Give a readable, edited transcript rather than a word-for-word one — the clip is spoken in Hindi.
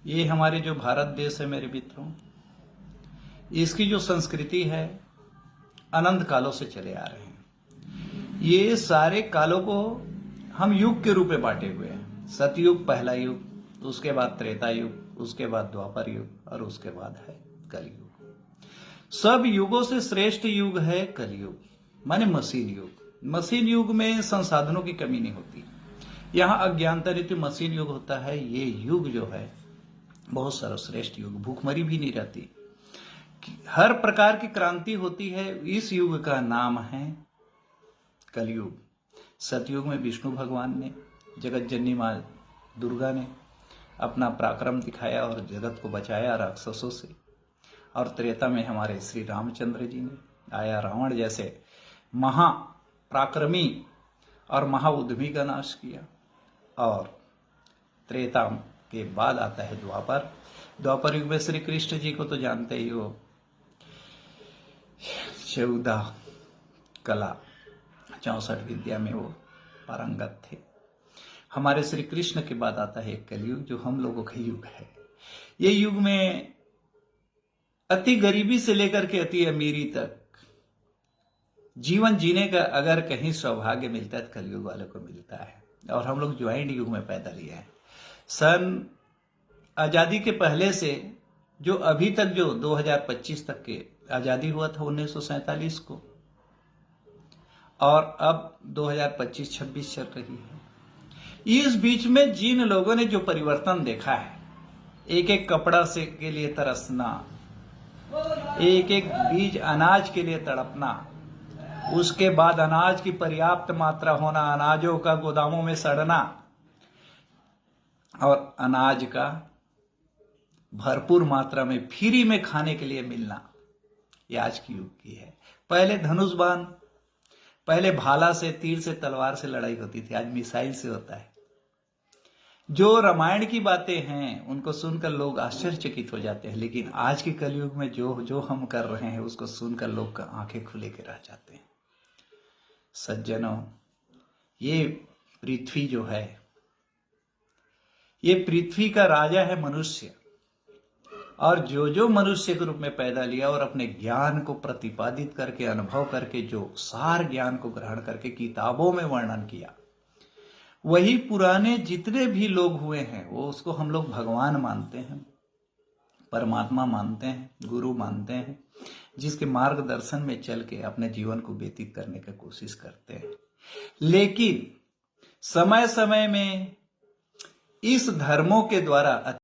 ये हमारे जो भारत देश है मेरे मित्रों, इसकी जो संस्कृति है अनंत कालों से चले आ रहे हैं। ये सारे कालों को हम युग के रूप में बांटे हुए हैं। सतयुग पहला युग, उसके बाद त्रेता युग, उसके बाद द्वापर युग और उसके बाद है कलयुग। सब युगों से श्रेष्ठ युग है कलयुग, माने मशीन युग। मशीन युग में संसाधनों की कमी नहीं होती। यहाँ अज्ञानता ऋतु मशीन युग होता है। ये युग जो है बहुत सर्वश्रेष्ठ युग, भूखमरी भी नहीं रहती, हर प्रकार की क्रांति होती है। इस युग का नाम है कलयुग। सतयुग में विष्णु भगवान ने, जगत जननी माँ दुर्गा ने अपना पराक्रम दिखाया और जगत को बचाया राक्षसों से। और त्रेता में हमारे श्री रामचंद्र जी ने आया, रावण जैसे महापराक्रमी और महाउद्यमी का नाश किया। और त्रेता के बाद आता है द्वापर। द्वापर युग में श्री कृष्ण जी को तो जानते ही हो, 14 कला 64 विद्या में वो पारंगत थे। हमारे श्री कृष्ण के बाद आता है कलयुग, जो हम लोगों का युग है। ये युग में अति गरीबी से लेकर के अति अमीरी तक जीवन जीने का अगर कहीं सौभाग्य मिलता है तो कलयुग वालों को मिलता है। और हम लोग ज्वाइंट युग में पैदा लिए हैं। सन आजादी के पहले से जो अभी तक, जो 2025 तक के आजादी हुआ था 1947 को, और अब 2025-26 चल रही है। इस बीच में जिन लोगों ने जो परिवर्तन देखा है, एक एक कपड़ा से के लिए तरसना, एक एक बीज अनाज के लिए तड़पना, उसके बाद अनाज की पर्याप्त मात्रा होना, अनाजों का गोदामों में सड़ना और अनाज का भरपूर मात्रा में फ्री में खाने के लिए मिलना, ये आज की युग की है। पहले धनुष बाण, पहले भाला से, तीर से, तलवार से लड़ाई होती थी, आज मिसाइल से होता है। जो रामायण की बातें हैं उनको सुनकर लोग आश्चर्यचकित हो जाते हैं, लेकिन आज के कलयुग में जो हम कर रहे हैं उसको सुनकर लोग आंखें खुले के रह जाते हैं। सज्जनों, ये पृथ्वी जो है, ये पृथ्वी का राजा है मनुष्य। और जो मनुष्य के रूप में पैदा लिया और अपने ज्ञान को प्रतिपादित करके, अनुभव करके, जो सार ज्ञान को ग्रहण करके किताबों में वर्णन किया, वही पुराने जितने भी लोग हुए हैं वो उसको हम लोग भगवान मानते हैं, परमात्मा मानते हैं, गुरु मानते हैं, जिसके मार्गदर्शन में चल के अपने जीवन को व्यतीत करने की कोशिश करते हैं। लेकिन समय समय में इस धर्मों के द्वारा